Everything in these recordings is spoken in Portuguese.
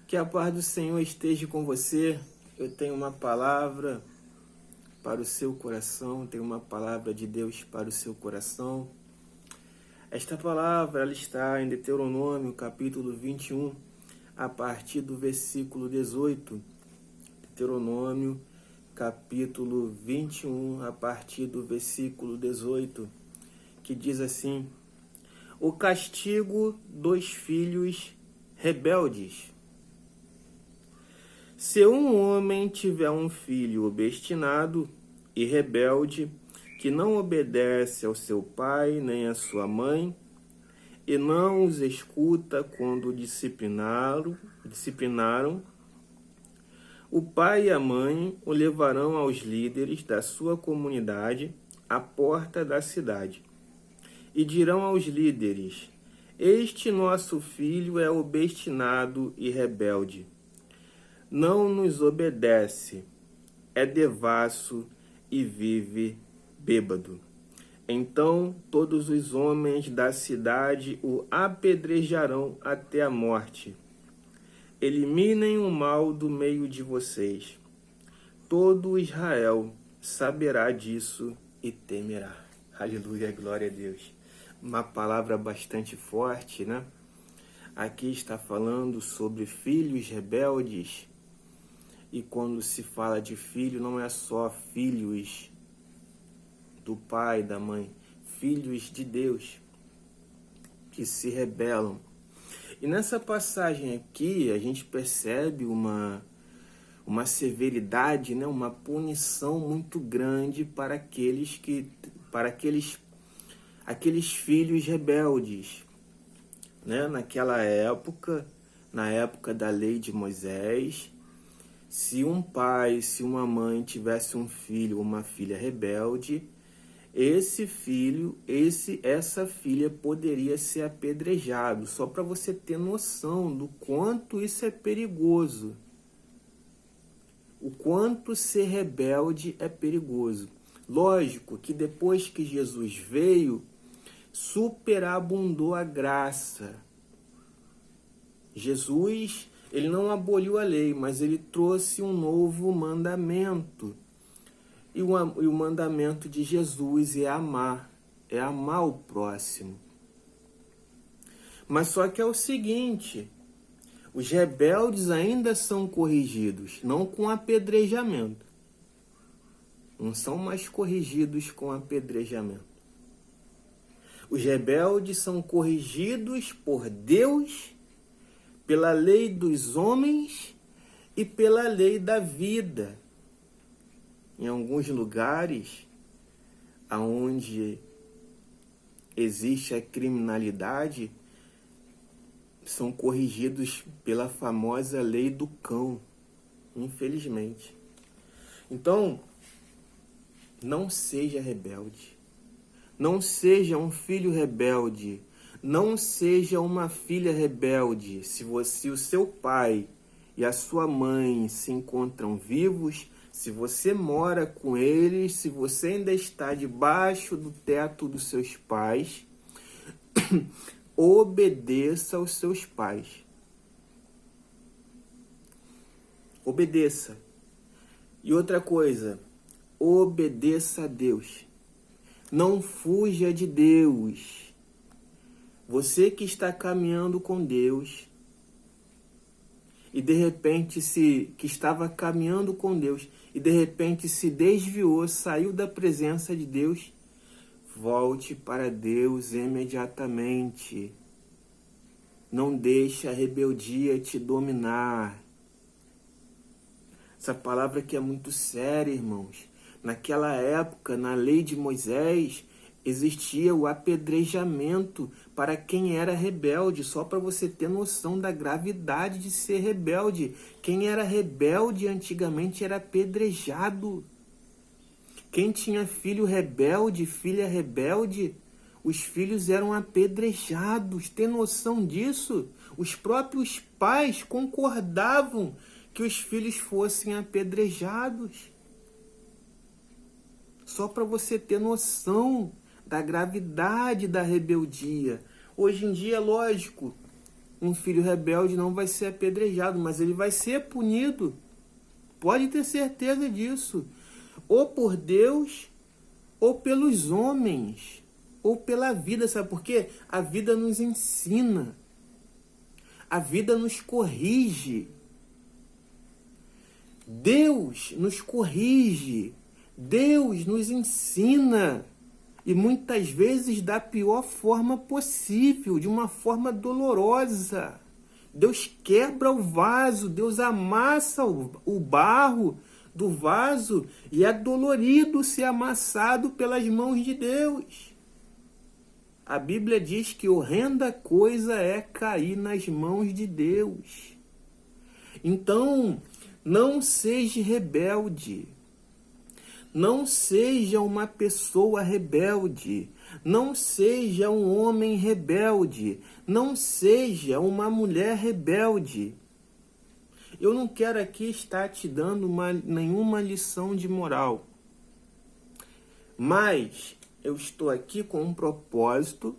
Que a paz do Senhor esteja com você. Eu tenho uma palavra para o seu coração, tenho uma palavra de Deus para o seu coração. Esta palavra ela está em Deuteronômio, capítulo 21, a partir do versículo 18. Deuteronômio, capítulo 21, a partir do versículo 18, que diz assim: o castigo dos filhos rebeldes. Se um homem tiver um filho obstinado e rebelde, que não obedece ao seu pai nem à sua mãe, e não os escuta quando disciplinaram, o pai e a mãe o levarão aos líderes da sua comunidade à porta da cidade, e dirão aos líderes: este nosso filho é obstinado e rebelde. Não nos obedece, é devasso e vive bêbado. Então todos os homens da cidade o apedrejarão até a morte. Eliminem o mal do meio de vocês. Todo Israel saberá disso e temerá. Aleluia, glória a Deus. Uma palavra bastante forte, né? Aqui está falando sobre filhos rebeldes. E quando se fala de filho, não é só filhos do pai, da mãe, filhos de Deus que se rebelam. E nessa passagem aqui, a gente percebe uma severidade, né? Uma punição muito grande para aqueles filhos rebeldes, né? Naquela época, na época da lei de Moisés, se um pai, se uma mãe tivesse um filho ou uma filha rebelde, essa filha poderia ser apedrejado. Só para você ter noção do quanto isso é perigoso. O quanto ser rebelde é perigoso. Lógico que depois que Jesus veio, superabundou a graça. Jesus, ele não aboliu a lei, mas ele trouxe um novo mandamento. E o mandamento de Jesus é amar o próximo. Mas só que é o seguinte, os rebeldes ainda são corrigidos, não com apedrejamento. Não são mais corrigidos com apedrejamento. Os rebeldes são corrigidos por Deus, pela lei dos homens e pela lei da vida. Em alguns lugares onde existe a criminalidade, são corrigidos pela famosa lei do cão, infelizmente. Então, não seja rebelde. Não seja um filho rebelde. Não seja uma filha rebelde. Se o seu pai e a sua mãe se encontram vivos, se você mora com eles, se você ainda está debaixo do teto dos seus pais, obedeça aos seus pais. Obedeça. E outra coisa, obedeça a Deus. Não fuja de Deus. Você que está caminhando com Deus e de repente que estava caminhando com Deus e de repente se desviou, saiu da presença de Deus, volte para Deus imediatamente. Não deixe a rebeldia te dominar. Essa palavra aqui é muito séria, irmãos. Naquela época, na lei de Moisés, existia o apedrejamento para quem era rebelde, só para você ter noção da gravidade de ser rebelde. Quem era rebelde antigamente era apedrejado. Quem tinha filho rebelde, filha rebelde, os filhos eram apedrejados. Tem noção disso? Os próprios pais concordavam que os filhos fossem apedrejados. Só para você ter noção da gravidade da rebeldia. Hoje em dia, lógico, um filho rebelde não vai ser apedrejado, mas ele vai ser punido. Pode ter certeza disso. Ou por Deus, ou pelos homens, ou pela vida. Sabe por quê? A vida nos ensina. A vida nos corrige. Deus nos corrige. Deus nos ensina. E muitas vezes da pior forma possível, de uma forma dolorosa. Deus quebra o vaso, Deus amassa o barro do vaso e é dolorido ser amassado pelas mãos de Deus. A Bíblia diz que horrenda coisa é cair nas mãos de Deus. Então, não seja rebelde. Não seja uma pessoa rebelde. Não seja um homem rebelde. Não seja uma mulher rebelde. Eu não quero aqui estar te dando nenhuma lição de moral. Mas eu estou aqui com um propósito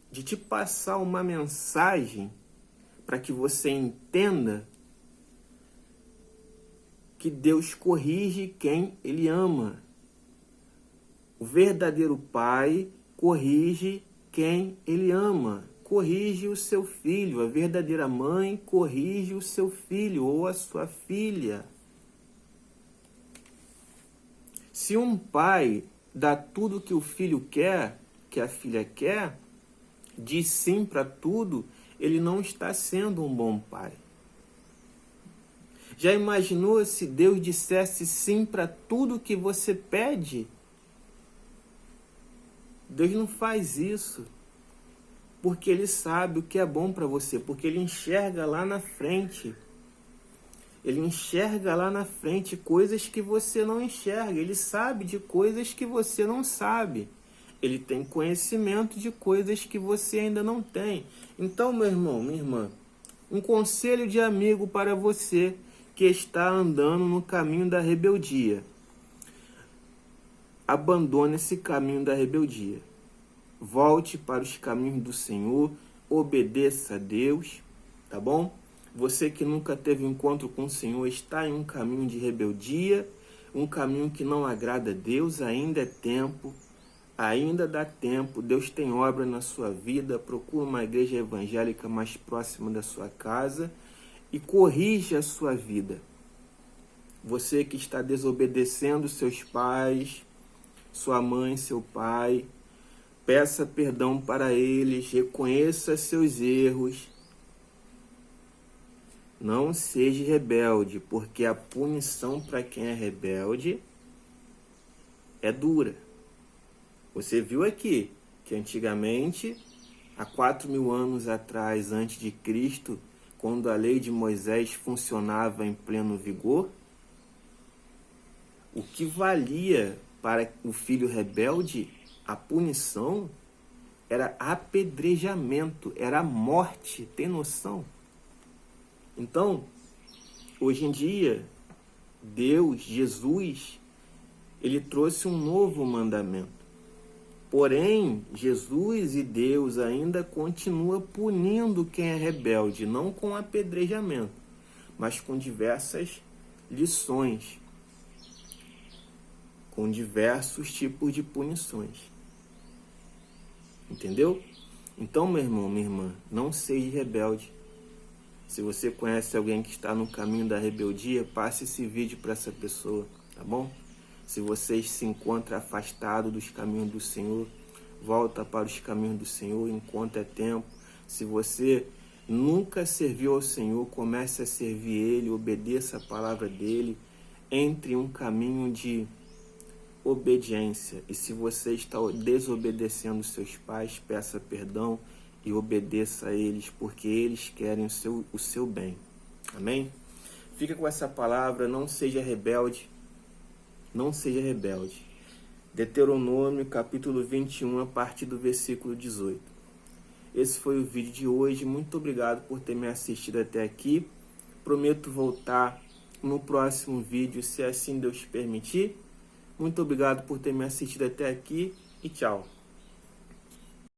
de te passar uma mensagem para que você entenda que Deus corrige quem Ele ama. O verdadeiro pai corrige quem Ele ama. Corrige o seu filho. A verdadeira mãe corrige o seu filho ou a sua filha. Se um pai dá tudo que o filho quer, que a filha quer, diz sim para tudo, ele não está sendo um bom pai. Já imaginou se Deus dissesse sim para tudo que você pede? Deus não faz isso. Porque Ele sabe o que é bom para você. Porque Ele enxerga lá na frente. Ele enxerga lá na frente coisas que você não enxerga. Ele sabe de coisas que você não sabe. Ele tem conhecimento de coisas que você ainda não tem. Então, meu irmão, minha irmã, um conselho de amigo para você que está andando no caminho da rebeldia. Abandone esse caminho da rebeldia. Volte para os caminhos do Senhor, obedeça a Deus, tá bom? Você que nunca teve encontro com o Senhor está em um caminho de rebeldia, um caminho que não agrada a Deus, ainda é tempo, ainda dá tempo, Deus tem obra na sua vida, procura uma igreja evangélica mais próxima da sua casa e corrija a sua vida. Você que está desobedecendo seus pais, sua mãe, seu pai, peça perdão para eles, reconheça seus erros. Não seja rebelde, porque a punição para quem é rebelde é dura. Você viu aqui que antigamente, há 4.000 anos atrás, antes de Cristo, quando a lei de Moisés funcionava em pleno vigor, o que valia para o filho rebelde, a punição, era apedrejamento, era morte, tem noção? Então, hoje em dia, Deus, Jesus, Ele trouxe um novo mandamento. Porém, Jesus e Deus ainda continuam punindo quem é rebelde, não com apedrejamento, mas com diversas lições, com diversos tipos de punições. Entendeu? Então, meu irmão, minha irmã, não seja rebelde. Se você conhece alguém que está no caminho da rebeldia, passe esse vídeo para essa pessoa, tá bom? Se você se encontra afastado dos caminhos do Senhor, volta para os caminhos do Senhor enquanto é tempo. Se você nunca serviu ao Senhor, comece a servir Ele, obedeça a palavra dEle, entre em um caminho de obediência. E se você está desobedecendo seus pais, peça perdão e obedeça a eles, porque eles querem o seu bem. Amém? Fica com essa palavra, não seja rebelde. Não seja rebelde. Deuteronômio, capítulo 21, a partir do versículo 18. Esse foi o vídeo de hoje. Muito obrigado por ter me assistido até aqui. Prometo voltar no próximo vídeo, se assim Deus permitir. Muito obrigado por ter me assistido até aqui e tchau.